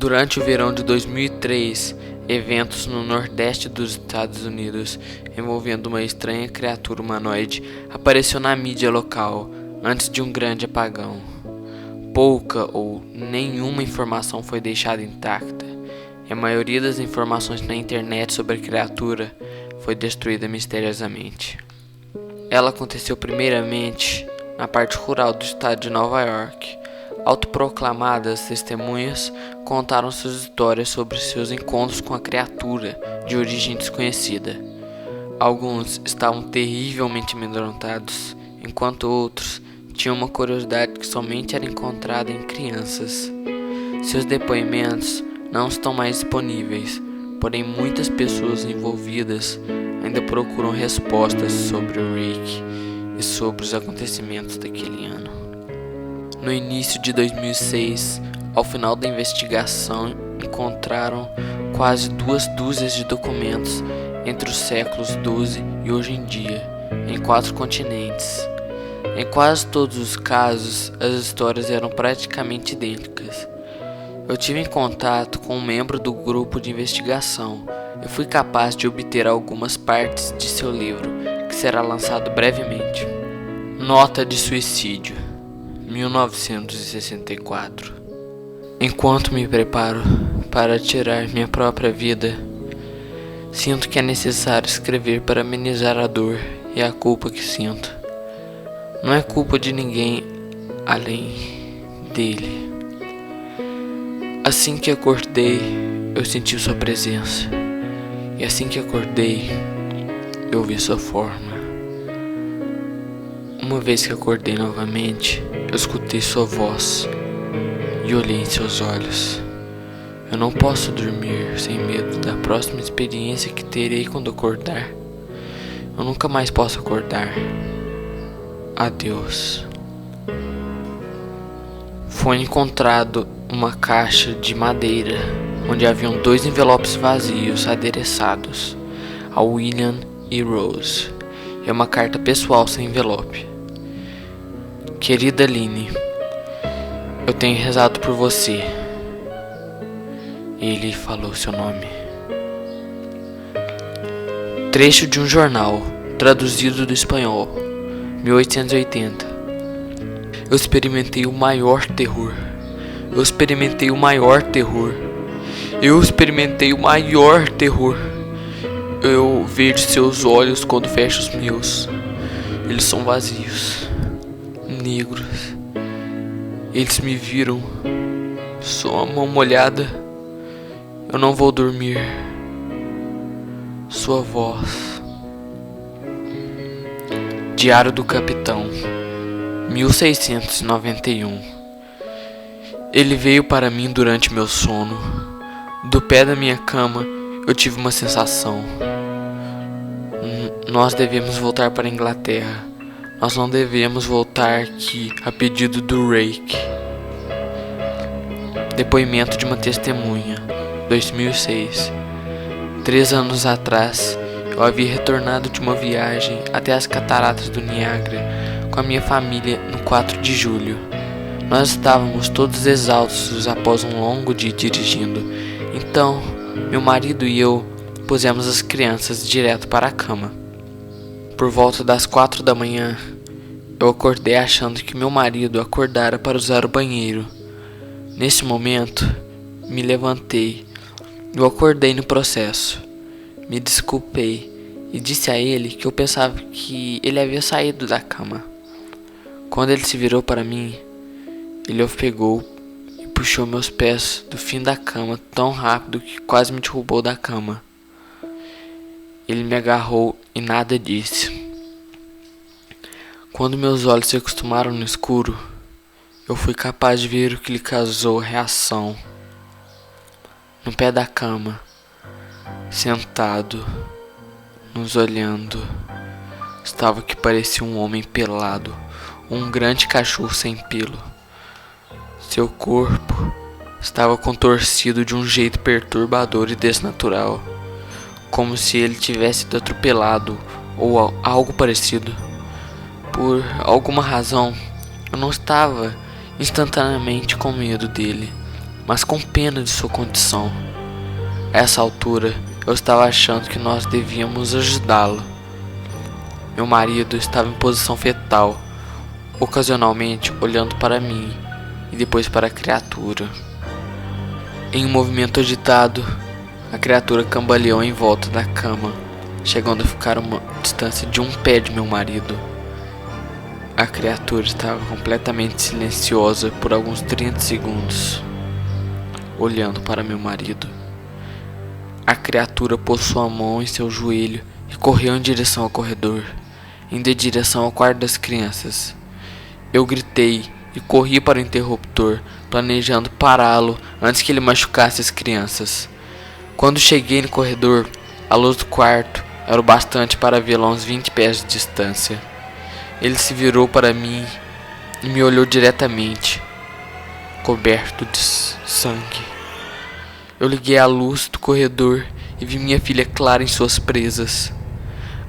Durante o verão de 2003, eventos no nordeste dos Estados Unidos envolvendo uma estranha criatura humanoide apareceu na mídia local antes de um grande apagão. Pouca ou nenhuma informação foi deixada intacta, e a maioria das informações na internet sobre a criatura foi destruída misteriosamente. Ela aconteceu primeiramente na parte rural do estado de Nova York. Autoproclamadas testemunhas contaram suas histórias sobre seus encontros com a criatura de origem desconhecida. Alguns estavam terrivelmente amedrontados, enquanto outros tinham uma curiosidade que somente era encontrada em crianças. Seus depoimentos não estão mais disponíveis, porém muitas pessoas envolvidas ainda procuram respostas sobre o Rick e sobre os acontecimentos daquele ano. No início de 2006, ao final da investigação, encontraram quase 2 dúzias de documentos entre os séculos XII e hoje em dia, em 4 continentes. Em quase todos os casos, as histórias eram praticamente idênticas. Eu tive em contato com um membro do grupo de investigação e fui capaz de obter algumas partes de seu livro, que será lançado brevemente. Nota de suicídio, 1964. Enquanto me preparo para tirar minha própria vida, sinto que é necessário escrever para amenizar a dor e a culpa que sinto. Não é culpa de ninguém além dele. Assim que acordei, eu senti sua presença. E assim que acordei, eu vi sua forma. Uma vez que acordei novamente, eu escutei sua voz e olhei em seus olhos. Eu não posso dormir sem medo da próxima experiência que terei quando acordar. Eu nunca mais posso acordar. Adeus. Foi encontrado uma caixa de madeira onde haviam 2 envelopes vazios adereçados a William e Rose. É uma carta pessoal sem envelope. Querida Aline, eu tenho rezado por você. Ele falou seu nome. Trecho de um jornal, traduzido do espanhol, 1880. Eu experimentei o maior terror. Eu experimentei o maior terror. Eu experimentei o maior terror. Eu vejo seus olhos quando fecho os meus. Eles são vazios, negros. Eles me viram. Sua mão molhada. Eu não vou dormir. Sua voz. Diário do Capitão, 1691. Ele veio para mim durante meu sono. Do pé da minha cama, eu tive uma sensação. Nós devemos voltar para a Inglaterra. Nós não devemos voltar aqui a pedido do Rake. Depoimento de uma testemunha, 2006. 3 anos atrás, eu havia retornado de uma viagem até as cataratas do Niágara com a minha família no 4 de julho. Nós estávamos todos exaustos após um longo dia dirigindo. Então, meu marido e eu pusemos as crianças direto para a cama. Por volta das 4 da manhã, eu acordei achando que meu marido acordara para usar o banheiro. Nesse momento, me levantei. Eu acordei no processo. Me desculpei e disse a ele que eu pensava que ele havia saído da cama. Quando ele se virou para mim, ele ofegou e puxou meus pés do fim da cama tão rápido que quase me derrubou da cama. Ele me agarrou e nada disse. Quando meus olhos se acostumaram no escuro, eu fui capaz de ver o que lhe causou reação. No pé da cama, sentado, nos olhando, estava o que parecia um homem pelado, um grande cachorro sem pelo. Seu corpo estava contorcido de um jeito perturbador e desnatural, como se ele tivesse sido atropelado ou algo parecido. Por alguma razão, eu não estava instantaneamente com medo dele, mas com pena de sua condição. A essa altura, eu estava achando que nós devíamos ajudá-lo. Meu marido estava em posição fetal, ocasionalmente olhando para mim e depois para a criatura. Em um movimento agitado, a criatura cambaleou em volta da cama, chegando a ficar a uma distância de um pé de meu marido. A criatura estava completamente silenciosa por alguns 30 segundos, olhando para meu marido. A criatura pôs sua mão em seu joelho e correu em direção ao corredor, indo em direção ao quarto das crianças. Eu gritei e corri para o interruptor, planejando pará-lo antes que ele machucasse as crianças. Quando cheguei no corredor, a luz do quarto era o bastante para vê-lo a uns 20 pés de distância. Ele se virou para mim e me olhou diretamente, coberto de sangue. Eu liguei a luz do corredor e vi minha filha Clara em suas presas.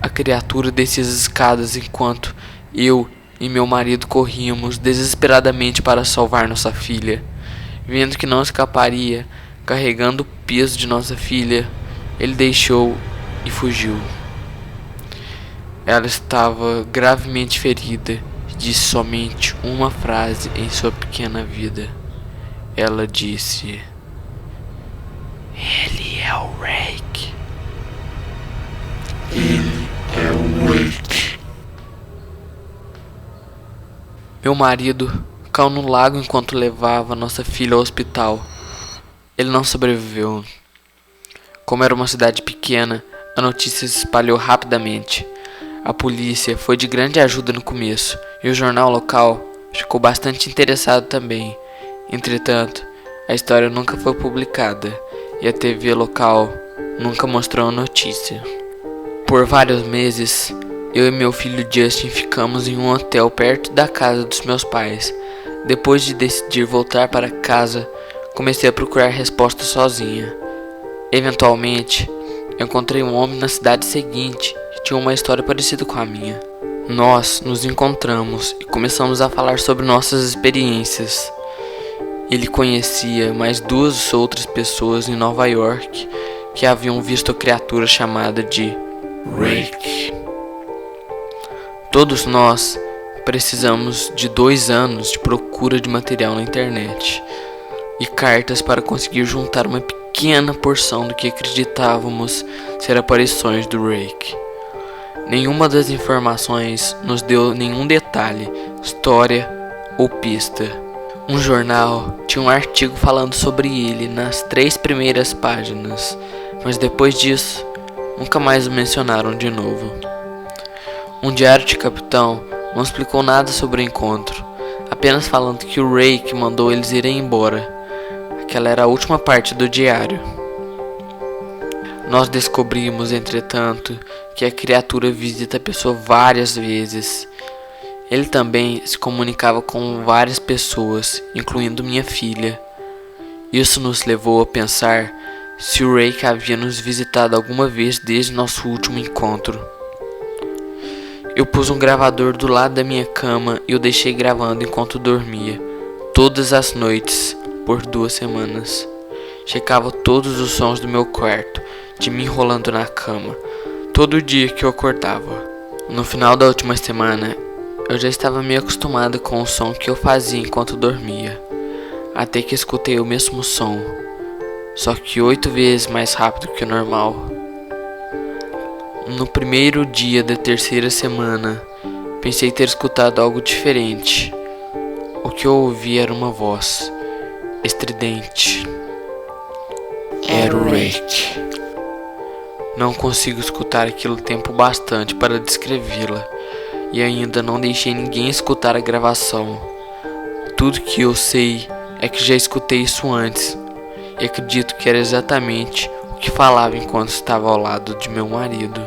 A criatura descia as escadas enquanto eu e meu marido corríamos desesperadamente para salvar nossa filha. Vendo que não escaparia, carregando o peso de nossa filha, ele deixou e fugiu. Ela estava gravemente ferida e disse somente uma frase em sua pequena vida. Ela disse: "Ele é o Rake." Ele é o Rake. Meu marido caiu no lago enquanto levava nossa filha ao hospital. Ele não sobreviveu. Como era uma cidade pequena, a notícia se espalhou rapidamente. A polícia foi de grande ajuda no começo e o jornal local ficou bastante interessado também. Entretanto, a história nunca foi publicada e a TV local nunca mostrou a notícia. Por vários meses, eu e meu filho Justin ficamos em um hotel perto da casa dos meus pais. Depois de decidir voltar para casa, comecei a procurar respostas sozinha. Eventualmente, encontrei um homem na cidade seguinte que tinha uma história parecida com a minha. Nós nos encontramos e começamos a falar sobre nossas experiências. Ele conhecia mais 2 outras pessoas em Nova York que haviam visto a criatura chamada de Rake. Todos nós precisamos de 2 anos de procura de material na internet e cartas para conseguir juntar uma pequena porção do que acreditávamos ser aparições do Rake. Nenhuma das informações nos deu nenhum detalhe, história ou pista. Um jornal tinha um artigo falando sobre ele nas 3 primeiras páginas, mas depois disso, nunca mais o mencionaram de novo. Um diário de capitão não explicou nada sobre o encontro, apenas falando que o Rake mandou eles irem embora. Aquela era a última parte do diário. Nós descobrimos, entretanto, que a criatura visita a pessoa várias vezes. Ele também se comunicava com várias pessoas, incluindo minha filha. Isso nos levou a pensar se o Rake havia nos visitado alguma vez desde nosso último encontro. Eu pus um gravador do lado da minha cama e o deixei gravando enquanto dormia, todas as noites, por 2 semanas. Checava todos os sons do meu quarto, de mim rolando na cama, todo dia que eu acordava. No final da última semana, eu já estava meio acostumado com o som que eu fazia enquanto dormia, até que escutei o mesmo som, só que 8 vezes mais rápido que o normal. No primeiro dia da 3ª semana, pensei ter escutado algo diferente. O que eu ouvi era uma voz estridente. Era o Rake. Não consigo escutar aquilo tempo bastante para descrevê-la, e ainda não deixei ninguém escutar a gravação. Tudo que eu sei é que já escutei isso antes, e acredito que era exatamente o que falava enquanto estava ao lado de meu marido.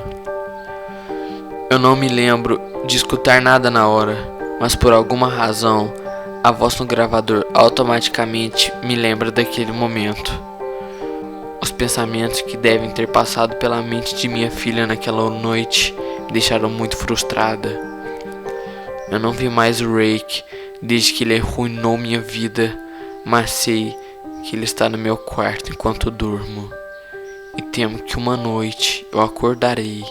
Eu não me lembro de escutar nada na hora, mas por alguma razão, a voz no gravador automaticamente me lembra daquele momento. Os pensamentos que devem ter passado pela mente de minha filha naquela noite me deixaram muito frustrada. Eu não vi mais o Rake desde que ele arruinou minha vida, mas sei que ele está no meu quarto enquanto durmo, e temo que uma noite eu acordarei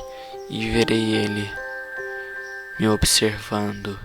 e verei ele me observando.